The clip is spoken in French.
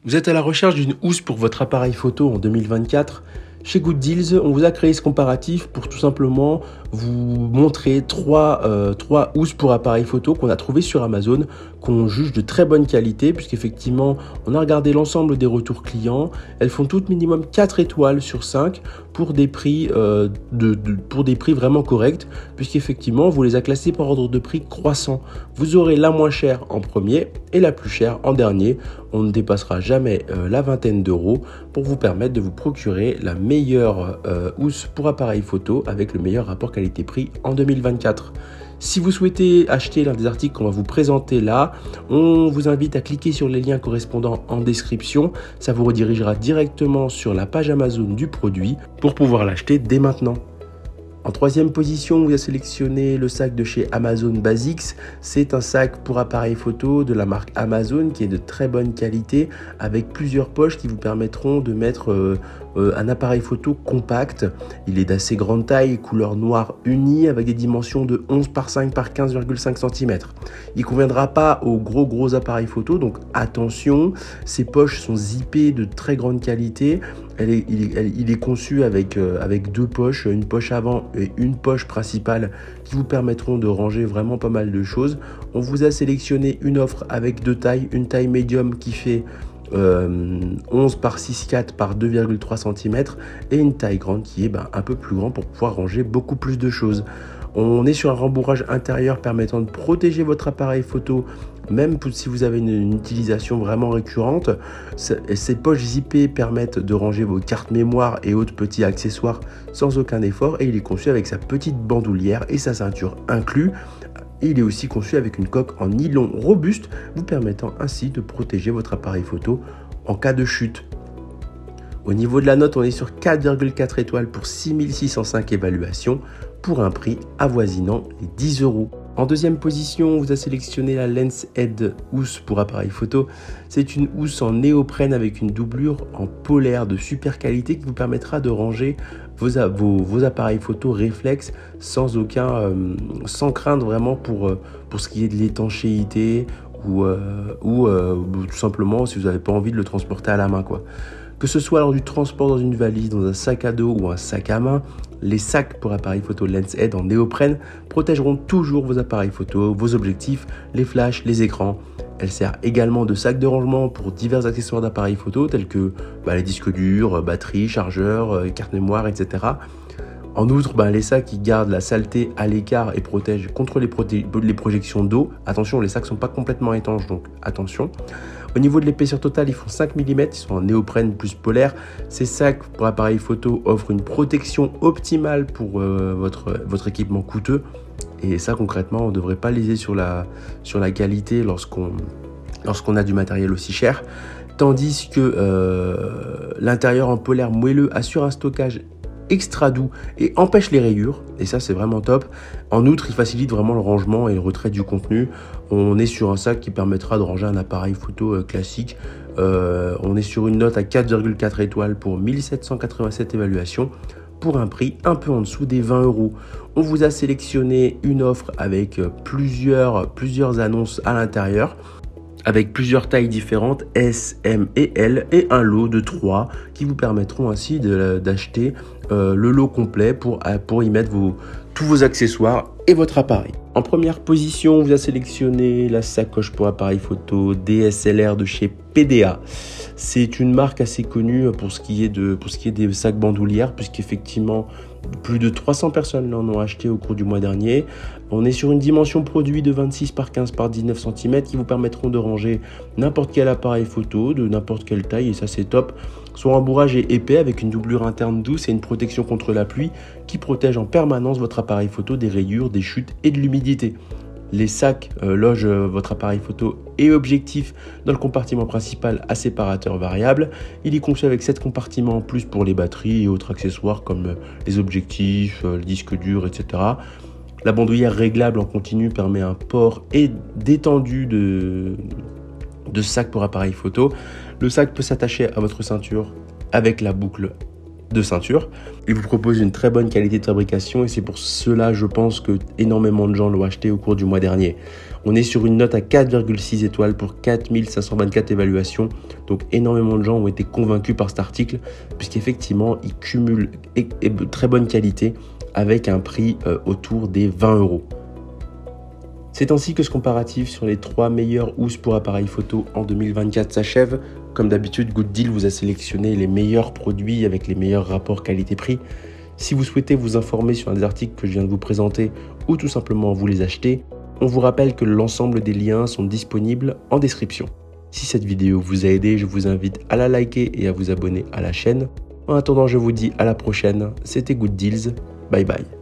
Vous êtes à la recherche d'une housse pour votre appareil photo en 2024 ? Chez Good Deals, on vous a créé ce comparatif pour tout simplement vous montrer trois housses pour appareil photo qu'on a trouvées sur Amazon, qu'on juge de très bonne qualité, puisqu'effectivement, on a regardé l'ensemble des retours clients. Elles font toutes minimum 4 étoiles sur 5 pour des prix, pour des prix vraiment corrects, puisqu'effectivement, vous les a classées par ordre de prix croissant. Vous aurez la moins chère en premier et la plus chère en dernier. On ne dépassera jamais la vingtaine d'euros pour vous permettre de vous procurer la meilleure housse pour appareil photo avec le meilleur rapport qualité-prix en 2024. Si vous souhaitez acheter l'un des articles qu'on va vous présenter là, on vous invite à cliquer sur les liens correspondants en description. Ça vous redirigera directement sur la page Amazon du produit pour pouvoir l'acheter dès maintenant. En troisième position, on vous a sélectionné le sac de chez Amazon Basics. C'est un sac pour appareil photo de la marque Amazon qui est de très bonne qualité avec plusieurs poches qui vous permettront de mettre un appareil photo compact. Il est d'assez grande taille, couleur noire unie avec des dimensions de 11 par 5 par 15,5 cm. Il ne conviendra pas aux gros appareils photo, donc attention, ces poches sont zippées de très grande qualité. Il est conçu avec deux poches, une poche avant et une poche principale qui vous permettront de ranger vraiment pas mal de choses. On vous a sélectionné une offre avec deux tailles, une taille médium qui fait 11 par 6,4 par 2,3 cm et une taille grande qui est un peu plus grand pour pouvoir ranger beaucoup plus de choses. On est sur un rembourrage intérieur permettant de protéger votre appareil photo même si vous avez une utilisation vraiment récurrente. Ces poches zippées permettent de ranger vos cartes mémoire et autres petits accessoires sans aucun effort et il est conçu avec sa petite bandoulière et sa ceinture inclus. Et il est aussi conçu avec une coque en nylon robuste, vous permettant ainsi de protéger votre appareil photo en cas de chute. Au niveau de la note, on est sur 4,4 étoiles pour 6605 évaluations pour un prix avoisinant les 10 euros. En deuxième position, on vous a sélectionné la Lenshead housse pour appareil photo. C'est une housse en néoprène avec une doublure en polaire de super qualité qui vous permettra de ranger vos appareils photo réflexes sans craindre vraiment pour ce qui est de l'étanchéité ou tout simplement si vous n'avez pas envie de le transporter à la main, quoi. Que ce soit lors du transport dans une valise, dans un sac à dos ou un sac à main, les sacs pour appareils photo Lenshead en néoprène protégeront toujours vos appareils photo, vos objectifs, les flashs, les écrans. Elle sert également de sac de rangement pour divers accessoires d'appareils photo tels que les disques durs, batteries, chargeurs, cartes mémoire, etc. En outre, les sacs qui gardent la saleté à l'écart et protègent contre les projections d'eau. Attention, les sacs ne sont pas complètement étanches, donc attention. Au niveau de l'épaisseur totale, ils font 5 mm, ils sont en néoprène plus polaire. Ces sacs pour appareil photo offrent une protection optimale pour votre équipement coûteux. Et ça, concrètement, on ne devrait pas léser sur la qualité lorsqu'on a du matériel aussi cher. Tandis que l'intérieur en polaire moelleux assure un stockage extra doux et empêche les rayures, et ça c'est vraiment top. En outre, il facilite vraiment le rangement et le retrait du contenu. On est sur un sac qui permettra de ranger un appareil photo classique. On est sur une note à 4,4 étoiles pour 1787 évaluations pour un prix un peu en dessous des 20 euros. On vous a sélectionné une offre avec plusieurs annonces à l'intérieur, avec plusieurs tailles différentes, S, M et L, et un lot de 3 qui vous permettront ainsi d'acheter le lot complet pour y mettre tous vos accessoires et votre appareil. En première position, on vous a sélectionné la sacoche pour appareil photo DSLR de chez PDA. C'est une marque assez connue pour ce qui est des sacs bandoulières, puisqu'effectivement plus de 300 personnes l'en ont acheté au cours du mois dernier. On est sur une dimension produit de 26 par 15 par 19 cm qui vous permettront de ranger n'importe quel appareil photo de n'importe quelle taille, et ça c'est top. Son rembourrage est épais avec une doublure interne douce et une protection contre la pluie qui protège en permanence votre appareil photo des rayures, des chutes et de l'humidité. Les sacs logent votre appareil photo et objectif dans le compartiment principal à séparateur variable. Il est conçu avec 7 compartiments en plus pour les batteries et autres accessoires comme les objectifs, les disques durs, etc. La bandoulière réglable en continu permet un port et détendu de sac pour appareil photo. Le sac peut s'attacher à votre ceinture avec la boucle de ceinture. Il vous propose une très bonne qualité de fabrication et c'est pour cela, je pense, que énormément de gens l'ont acheté au cours du mois dernier. On est sur une note à 4,6 étoiles pour 4524 évaluations. Donc énormément de gens ont été convaincus par cet article puisqu'effectivement, il cumule très bonne qualité avec un prix autour des 20 €. C'est ainsi que ce comparatif sur les 3 meilleures housses pour appareil photo en 2024 s'achève. Comme d'habitude, Good Deal vous a sélectionné les meilleurs produits avec les meilleurs rapports qualité-prix. Si vous souhaitez vous informer sur les articles que je viens de vous présenter ou tout simplement vous les acheter, on vous rappelle que l'ensemble des liens sont disponibles en description. Si cette vidéo vous a aidé, je vous invite à la liker et à vous abonner à la chaîne. En attendant, je vous dis à la prochaine. C'était Good Deals. Bye bye.